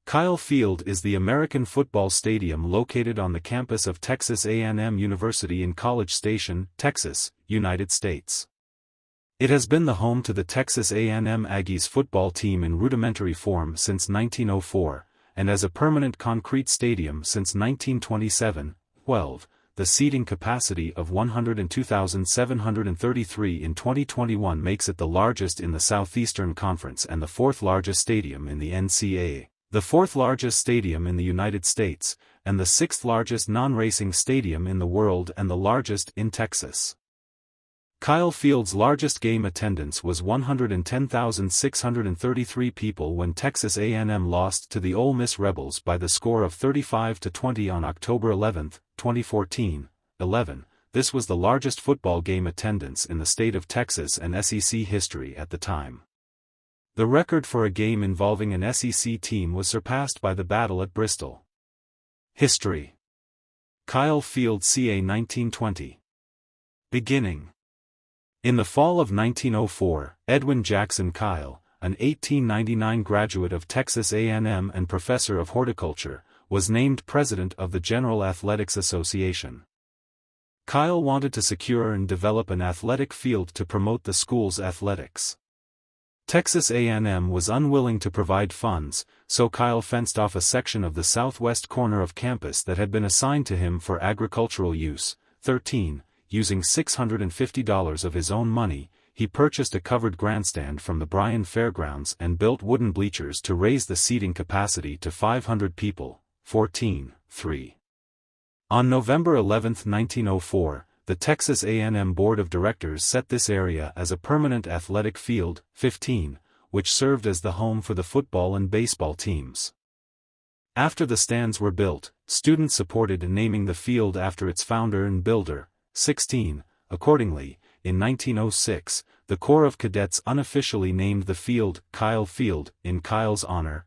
Kyle Field is the American football stadium located on the campus of Texas A&M University in College Station, Texas, United States. It has been the home to the Texas A&M Aggies football team in rudimentary form since 1904, and as a permanent concrete stadium since 1927. The seating capacity of 102,733 in 2021 makes it the largest in the Southeastern Conference and the fourth largest stadium in the NCAA. The fourth largest stadium in the United States, and the sixth largest non-racing stadium in the world and the largest in Texas. Kyle Field's largest game attendance was 110,633 people when Texas A&M lost to the Ole Miss Rebels by the score of 35-20 on October 11, 2014. This was the largest football game attendance in the state of Texas and SEC history at the time. The record for a game involving an SEC team was surpassed by the Battle at Bristol. History. Kyle Field ca. 1920. Beginning. In the fall of 1904, Edwin Jackson Kyle, an 1899 graduate of Texas A&M and professor of horticulture, was named president of the General Athletics Association. Kyle wanted to secure and develop an athletic field to promote the school's athletics. Texas A&M was unwilling to provide funds, so Kyle fenced off a section of the southwest corner of campus that had been assigned to him for agricultural use. Using $650 of his own money, he purchased a covered grandstand from the Bryan Fairgrounds and built wooden bleachers to raise the seating capacity to 500 people. On November 11, 1904, the Texas A&M Board of Directors set this area as a permanent athletic field, which served as the home for the football and baseball teams. After the stands were built, students supported naming the field after its founder and builder. Accordingly, in 1906, the Corps of Cadets unofficially named the field Kyle Field in Kyle's honor.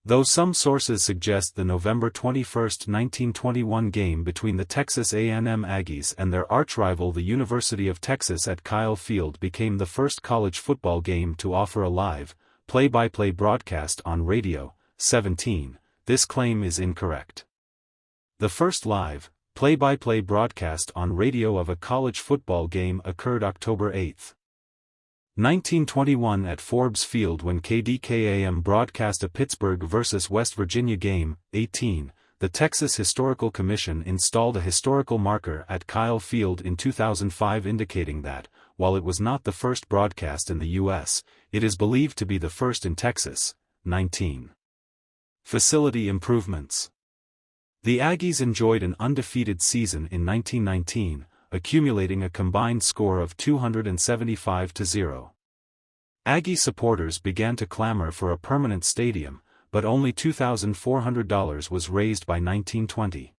Though some sources suggest the November 21, 1921 game between the Texas A&M Aggies and their archrival the University of Texas at Kyle Field became the first college football game to offer a live, play-by-play broadcast on radio. This claim is incorrect. The first live, play-by-play broadcast on radio of a college football game occurred October 8, 1921 at Forbes Field when KDKA-AM broadcast a Pittsburgh vs. West Virginia game. The Texas Historical Commission installed a historical marker at Kyle Field in 2005 indicating that, while it was not the first broadcast in the U.S., it is believed to be the first in Texas. Facility improvements. The Aggies enjoyed an undefeated season in 1919, accumulating a combined score of 275-0. Aggie supporters began to clamor for a permanent stadium, but only $2,400 was raised by 1920.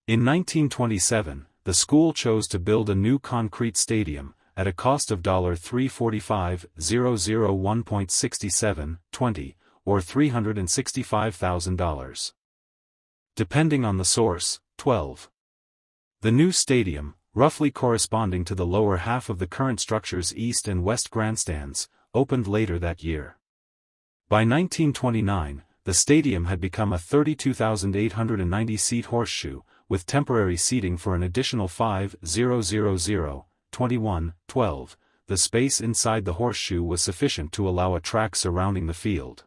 In 1927, the school chose to build a new concrete stadium, at a cost of $345,001.6720, or $365,000. Depending on the source. The new stadium, roughly corresponding to the lower half of the current structure's east and west grandstands, opened later that year. By 1929, the stadium had become a 32,890-seat horseshoe, with temporary seating for an additional 5,000,021. The space inside the horseshoe was sufficient to allow a track surrounding the field.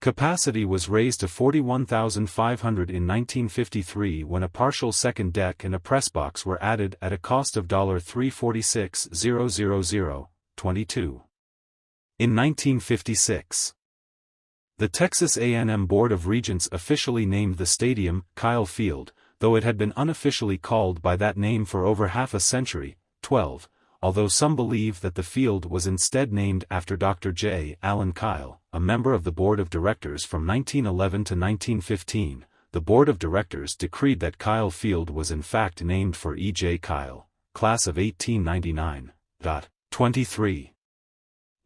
Capacity was raised to 41,500 in 1953 when a partial second deck and a press box were added at a cost of $346,000.22. In 1956, the Texas A&M Board of Regents officially named the stadium Kyle Field, though it had been unofficially called by that name for over half a century. Although some believe that the field was instead named after Dr. J. Allen Kyle, a member of the Board of Directors from 1911 to 1915, the Board of Directors decreed that Kyle Field was in fact named for E. J. Kyle, class of 1899. 23.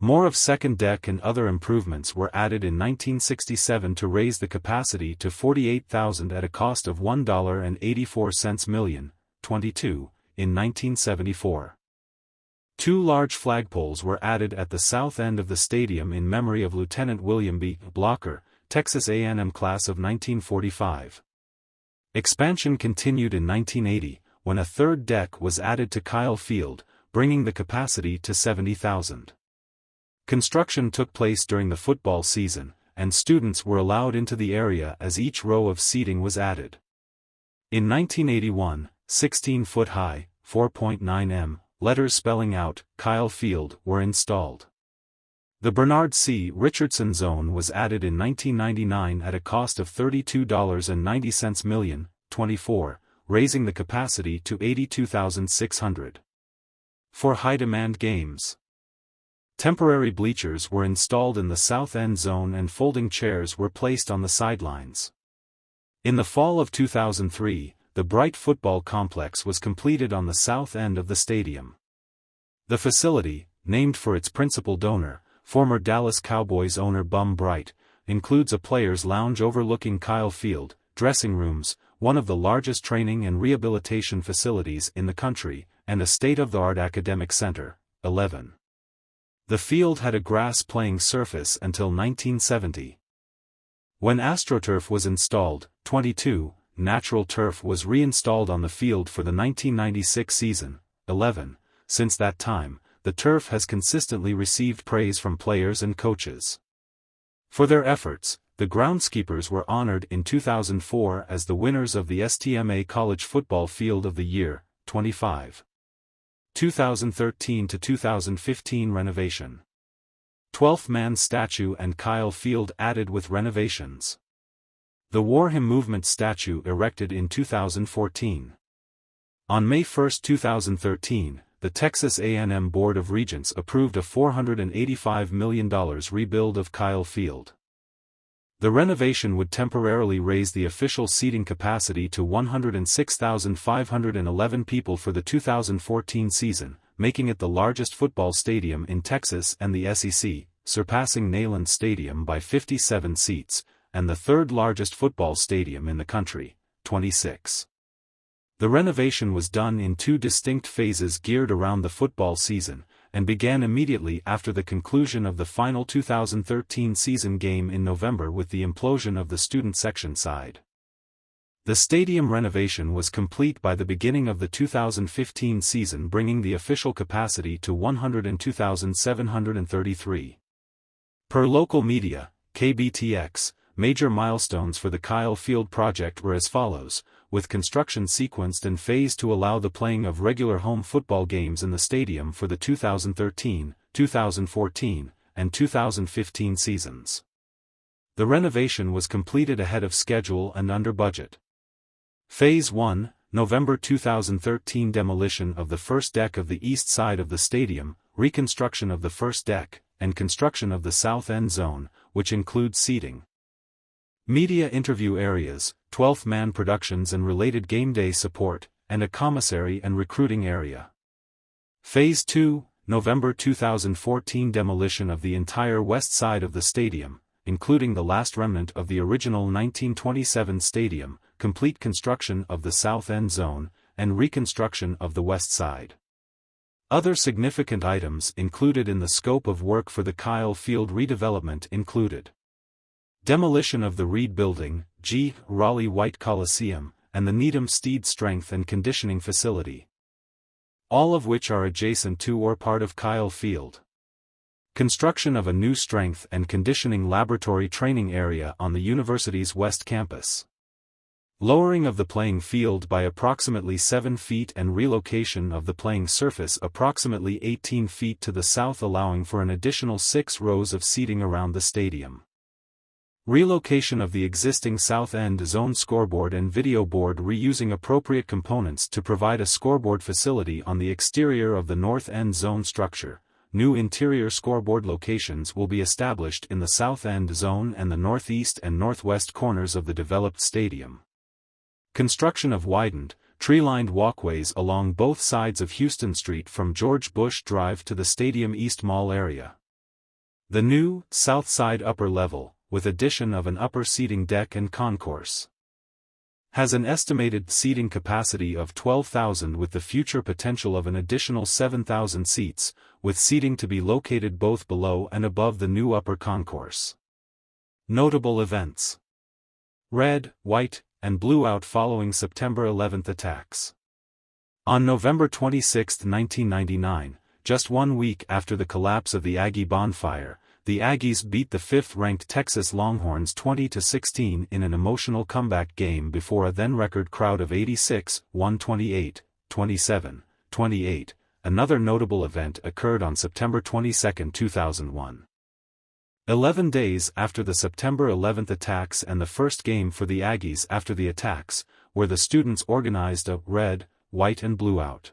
More of second deck and other improvements were added in 1967 to raise the capacity to 48,000 at a cost of $1.84 million. In 1974. Two large flagpoles were added at the south end of the stadium in memory of Lieutenant William B. Blocker, Texas A&M class of 1945. Expansion continued in 1980, when a third deck was added to Kyle Field, bringing the capacity to 70,000. Construction took place during the football season, and students were allowed into the area as each row of seating was added. In 1981, 16-foot-high, 4.9 m, letters spelling out Kyle Field were installed. The Bernard C. Richardson Zone was added in 1999 at a cost of $32.90 million, 24, raising the capacity to 82,600. For high-demand games, temporary bleachers were installed in the south end zone and folding chairs were placed on the sidelines. In the fall of 2003, the Bright Football Complex was completed on the south end of the stadium. The facility, named for its principal donor, former Dallas Cowboys owner Bum Bright, includes a player's lounge overlooking Kyle Field, dressing rooms, one of the largest training and rehabilitation facilities in the country, and a state-of-the-art academic center. 11. The field had a grass playing surface until 1970. When AstroTurf was installed, 22, natural turf was reinstalled on the field for the 1996 season. 11. Since that time, the turf has consistently received praise from players and coaches. For their efforts, the groundskeepers were honored in 2004 as the winners of the STMA College Football Field of the Year. 25. 2013 to 2015 renovation. 12th Man statue and Kyle Field added with renovations. The War Hymn Movement statue erected in 2014. On May 1, 2013, the Texas A&M Board of Regents approved a $485 million rebuild of Kyle Field. The renovation would temporarily raise the official seating capacity to 106,511 people for the 2014 season, making it the largest football stadium in Texas and the SEC, surpassing Neyland Stadium by 57 seats, and the third largest football stadium in the country, 26. The renovation was done in two distinct phases geared around the football season, and began immediately after the conclusion of the final 2013 season game in November with the implosion of the student section side. The stadium renovation was complete by the beginning of the 2015 season, bringing the official capacity to 102,733. Per local media, KBTX, major milestones for the Kyle Field project were as follows, with construction sequenced and phased to allow the playing of regular home football games in the stadium for the 2013, 2014, and 2015 seasons. The renovation was completed ahead of schedule and under budget. Phase 1, November 2013 demolition of the first deck of the east side of the stadium, reconstruction of the first deck, and construction of the south end zone, which includes seating. Media interview areas, 12th Man productions and related game day support, and a commissary and recruiting area. Phase 2, November 2014 demolition of the entire west side of the stadium, including the last remnant of the original 1927 stadium, complete construction of the south end zone, and reconstruction of the west side. Other significant items included in the scope of work for the Kyle Field redevelopment included demolition of the Reed Building, Raleigh White Coliseum, and the Needham Steed Strength and Conditioning Facility, all of which are adjacent to or part of Kyle Field. Construction of a new strength and conditioning laboratory training area on the university's west campus. Lowering of the playing field by approximately 7 feet and relocation of the playing surface approximately 18 feet to the south, allowing for an additional 6 rows of seating around the stadium. Relocation of the existing south end zone scoreboard and video board, reusing appropriate components to provide a scoreboard facility on the exterior of the north end zone structure. New interior scoreboard locations will be established in the south end zone and the northeast and northwest corners of the developed stadium. Construction of widened, tree-lined walkways along both sides of Houston Street from George Bush Drive to the Stadium East Mall area. The new, south side upper level, with addition of an upper seating deck and concourse. Has an estimated seating capacity of 12,000 with the future potential of an additional 7,000 seats, with seating to be located both below and above the new upper concourse. Notable events: Red, White, and Blue out following September 11 attacks. On November 26, 1999, just 1 week after the collapse of the Aggie bonfire, the Aggies beat the 5th-ranked Texas Longhorns 20-16 in an emotional comeback game before a then-record crowd of 86, 128, 27, 28. Another notable event occurred on September 22, 2001. 11 days after the September 11 attacks and the first game for the Aggies after the attacks, where the students organized a red, white and blue out.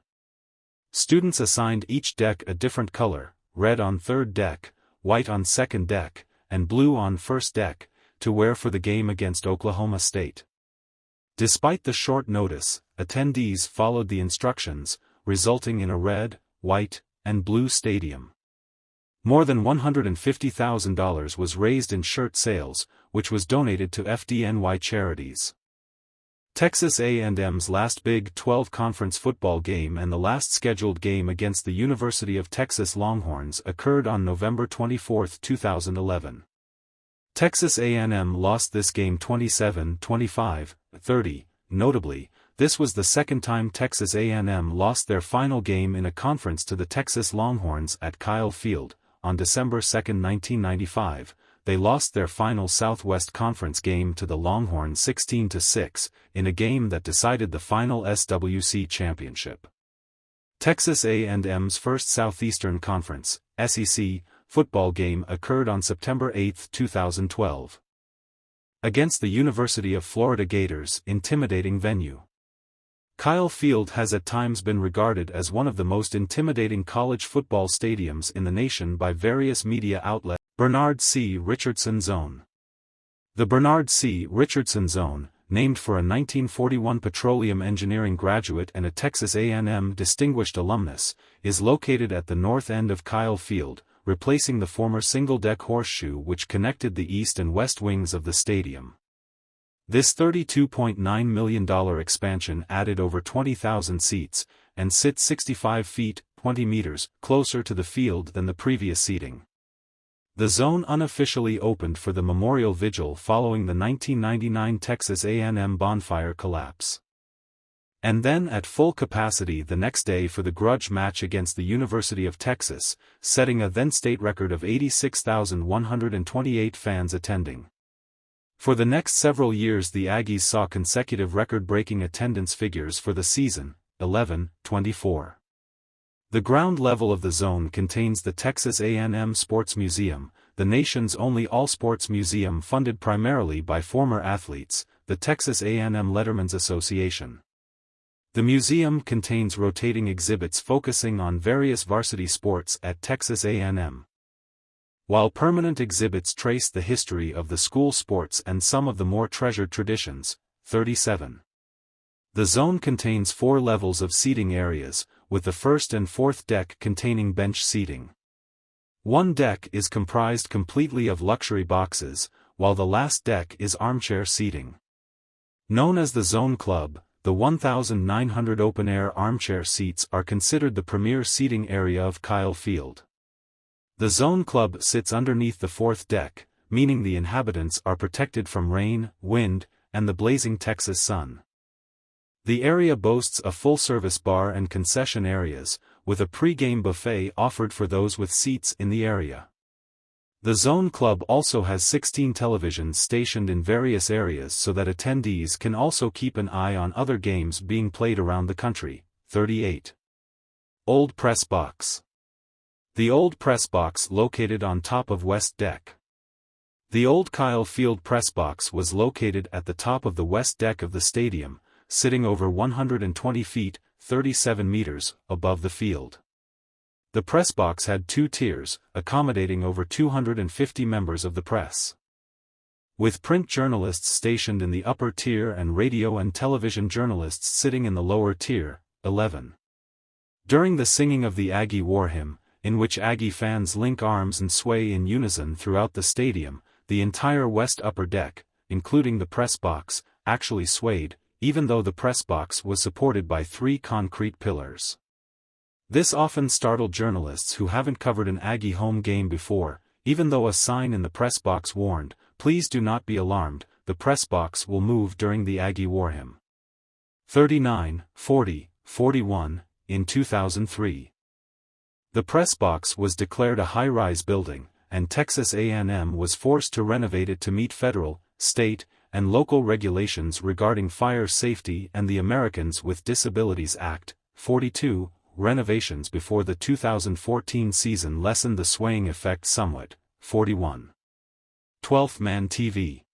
Students assigned each deck a different color, red on third deck, white on second deck, and blue on first deck, to wear for the game against Oklahoma State. Despite the short notice, attendees followed the instructions, resulting in a red, white, and blue stadium. More than $150,000 was raised in shirt sales, which was donated to FDNY charities. Texas A&M's last Big 12 conference football game and the last scheduled game against the University of Texas Longhorns occurred on November 24, 2011. Texas A&M lost this game 27-25, 30. Notably, this was the second time Texas A&M lost their final game in a conference to the Texas Longhorns at Kyle Field. On December 2, 1995, they lost their final Southwest Conference game to the Longhorns 16-6, in a game that decided the final SWC championship. Texas A&M's first Southeastern Conference, SEC, football game occurred on September 8, 2012. Against the University of Florida Gators' intimidating venue. Kyle Field has at times been regarded as one of the most intimidating college football stadiums in the nation by various media outlets. Bernard C. Richardson Zone. The Bernard C. Richardson Zone, named for a 1941 petroleum engineering graduate and a Texas A&M distinguished alumnus, is located at the north end of Kyle Field, replacing the former single-deck horseshoe which connected the east and west wings of the stadium. This $32.9 million expansion added over 20,000 seats, and sits 65 feet, 20 meters, closer to the field than the previous seating. The zone unofficially opened for the Memorial Vigil following the 1999 Texas A&M bonfire collapse. And then at full capacity the next day for the grudge match against the University of Texas, setting a then-state record of 86,128 fans attending. For the next several years the Aggies saw consecutive record-breaking attendance figures for the season, 11-24. The ground level of the zone contains the Texas A&M Sports Museum, the nation's only all-sports museum funded primarily by former athletes, the Texas A&M Letterman's Association. The museum contains rotating exhibits focusing on various varsity sports at Texas A&M. While permanent exhibits trace the history of the school sports and some of the more treasured traditions, 37. The zone contains 4 levels of seating areas, with the first and fourth deck containing bench seating. One deck is comprised completely of luxury boxes, while the last deck is armchair seating. Known as the Zone Club, the 1,900 open-air armchair seats are considered the premier seating area of Kyle Field. The Zone Club sits underneath the fourth deck, meaning the inhabitants are protected from rain, wind, and the blazing Texas sun. The area boasts a full-service bar and concession areas, with a pre-game buffet offered for those with seats in the area. The Zone Club also has 16 televisions stationed in various areas so that attendees can also keep an eye on other games being played around the country. 38. Old Press Box. The Old Press Box located on top of West Deck. The old Kyle Field Press Box was located at the top of the west deck of the stadium, sitting over 120 feet, 37 meters, above the field. The press box had 2 tiers, accommodating over 250 members of the press. With print journalists stationed in the upper tier and radio and television journalists sitting in the lower tier, 11. During the singing of the Aggie War Hymn, in which Aggie fans link arms and sway in unison throughout the stadium, the entire west upper deck, including the press box, actually swayed, even though the press box was supported by 3 concrete pillars. This often startled journalists who haven't covered an Aggie home game before, even though a sign in the press box warned, "Please do not be alarmed, the press box will move during the Aggie war hymn." 39, 40, 41, in 2003. The press box was declared a high-rise building, and Texas A&M was forced to renovate it to meet federal, state, and local regulations regarding fire safety and the Americans with Disabilities Act. 42, renovations before the 2014 season lessened the swaying effect somewhat. 41. 12th Man TV.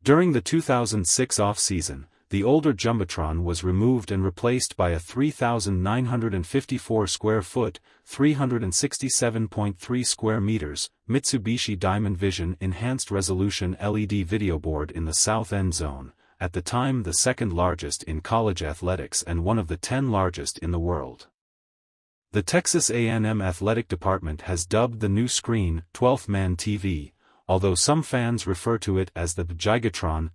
During the 2006 off-season, the older Jumbotron was removed and replaced by a 3,954 square foot, 367.3 square meters, Mitsubishi Diamond Vision Enhanced Resolution LED video board in the South End Zone, at the time the second largest in college athletics and one of the 10 largest in the world. The Texas A&M Athletic Department has dubbed the new screen 12th Man TV, although some fans refer to it as the Gigatron.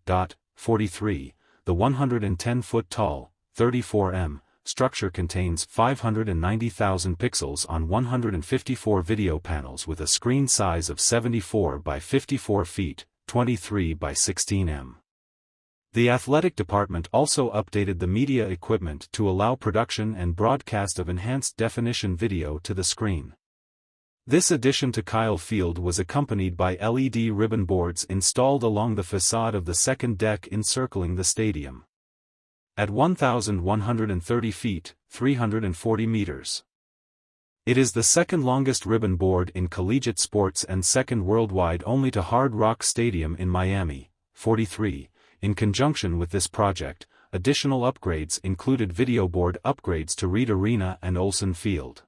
43. The 110-foot-tall, 34 structure contains 590,000 pixels on 154 video panels with a screen size of 74 by 54 feet, 23 by 16 The athletic department also updated the media equipment to allow production and broadcast of enhanced definition video to the screen. This addition to Kyle Field was accompanied by LED ribbon boards installed along the facade of the second deck encircling the stadium. At 1,130 feet, 340 meters. It is the second longest ribbon board in collegiate sports and second worldwide only to Hard Rock Stadium in Miami. 43. In conjunction with this project, additional upgrades included video board upgrades to Reed Arena and Olsen Field.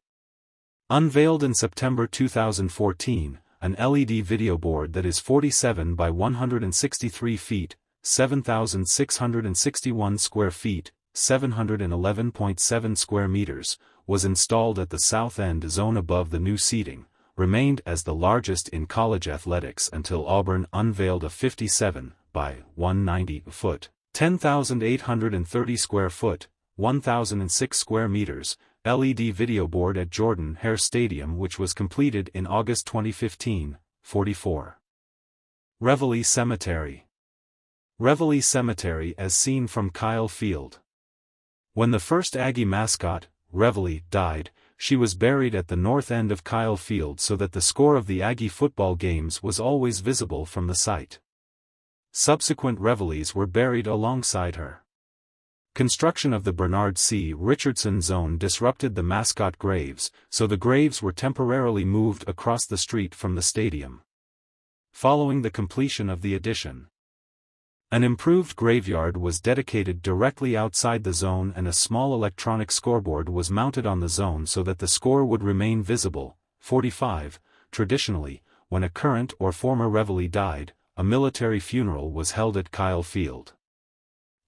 Unveiled in September 2014, an LED video board that is 47 by 163 feet, 7,661 square feet, 711.7 square meters, was installed at the South End Zone above the new seating, remained as the largest in college athletics until Auburn unveiled a 57 by 190 foot, 10,830 square foot, 1,006 square meters, LED video board at Jordan-Hare Stadium, which was completed in August 2015. 44. Reveille Cemetery. Reveille Cemetery as seen from Kyle Field. When the first Aggie mascot, Reveille, died, she was buried at the north end of Kyle Field so that the score of the Aggie football games was always visible from the site. Subsequent Reveilles were buried alongside her. Construction of the Bernard C. Richardson Zone disrupted the mascot graves, so the graves were temporarily moved across the street from the stadium. Following the completion of the addition, an improved graveyard was dedicated directly outside the zone and a small electronic scoreboard was mounted on the zone so that the score would remain visible. 45. Traditionally, when a current or former Reveille died, a military funeral was held at Kyle Field.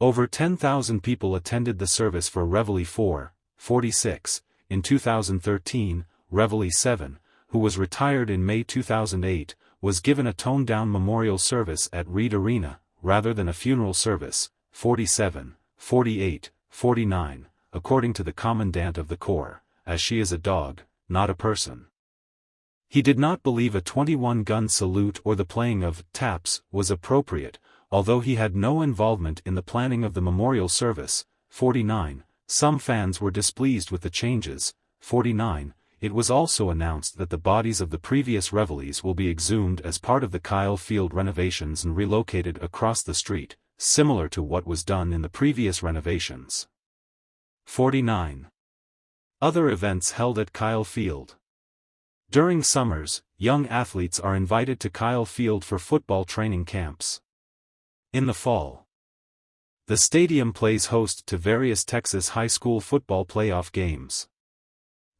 Over 10,000 people attended the service for Reveille 4, 46. In 2013, Reveille 7, who was retired in May 2008, was given a toned-down memorial service at Reed Arena, rather than a funeral service. 47, 48, 49, according to the Commandant of the Corps, as she is a dog, not a person. He did not believe a 21-gun salute or the playing of taps was appropriate, although he had no involvement in the planning of the memorial service. 49. Some fans were displeased with the changes. 49. It was also announced that the bodies of the previous Reveilles will be exhumed as part of the Kyle Field renovations and relocated across the street, similar to what was done in the previous renovations. 49. Other events held at Kyle Field. During summers, young athletes are invited to Kyle Field for football training camps. In the fall, the stadium plays host to various Texas high school football playoff games.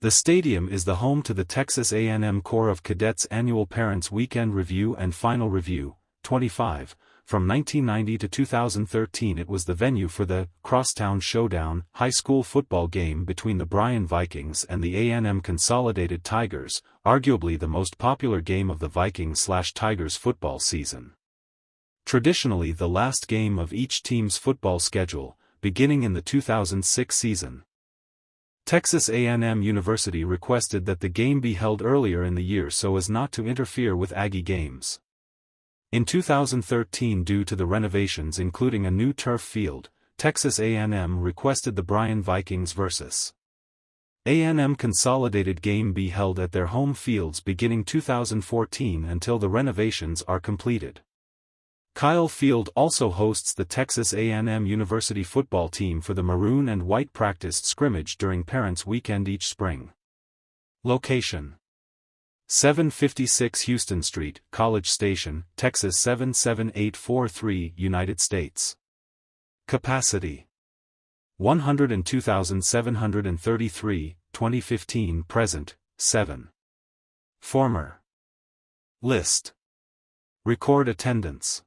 The stadium is the home to the Texas A&M Corps of Cadets annual Parents Weekend Review and Final Review. 25. From 1990 to 2013 it was the venue for the Crosstown Showdown high school football game between the Bryan Vikings and the A&M Consolidated Tigers, arguably the most popular game of the Vikings/Tigers football season. Traditionally the last game of each team's football schedule, beginning in the 2006 season. Texas A&M University requested that the game be held earlier in the year so as not to interfere with Aggie games. In 2013, due to the renovations including a new turf field, Texas A&M requested the Bryan Vikings vs. A&M consolidated game be held at their home fields beginning 2014 until the renovations are completed. Kyle Field also hosts the Texas A&M University football team for the maroon and white practiced scrimmage during Parents' Weekend each spring. Location: 756 Houston Street, College Station, Texas 77843, United States. Capacity: 102,733, 2015 present, 7. Former. List. Record attendance: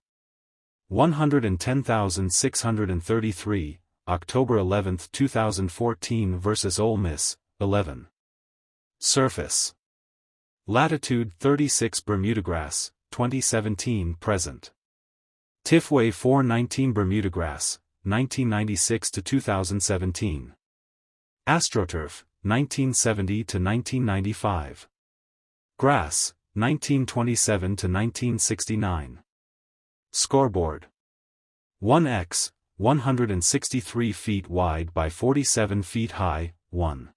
110,633, October 11, 2014 vs. Ole Miss, 11. Surface: latitude 36 Bermudagrass, 2017 present. Tifway 419 Bermudagrass, 1996 to 2017. AstroTurf, 1970 to 1995. Grass, 1927 to 1969. Scoreboard: 1x, 163 feet wide by 47 feet high, 1.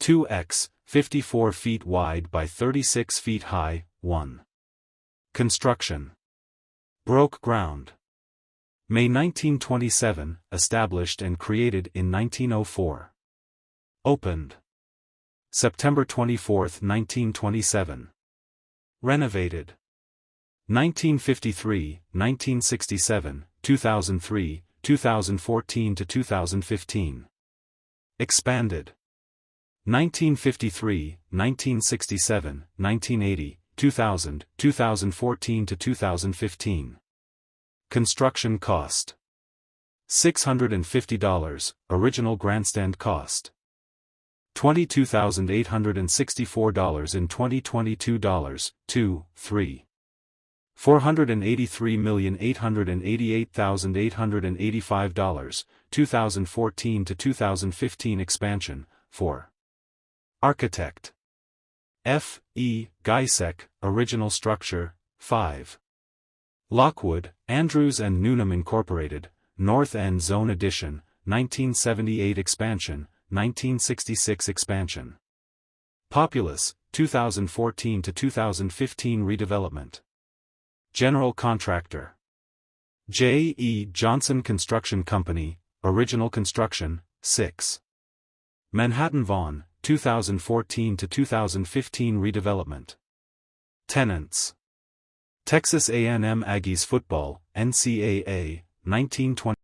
2x, 54 feet wide by 36 feet high, 1. Construction: broke ground. May 1927, established and created in 1904. Opened September 24, 1927. Renovated 1953, 1967, 2003, 2014 to 2015. Expanded 1953, 1967, 1980, 2000, 2014 to 2015. Construction cost: $650, original grandstand cost $22,864 in 2022 $2.3 $483,888,885, 2014 to 2015 expansion, 4. Architect: F. E. Geisek, original structure, 5. Lockwood, Andrews and Newnham Incorporated, North End Zone Addition, 1978 expansion, 1966 expansion. Populous, 2014 to 2015 redevelopment. General contractor: J. E. Johnson Construction Company, original construction, 6. Manhattan Vaughn, 2014 to 2015 redevelopment. Tenants: Texas A&M Aggies Football, NCAA, 1920.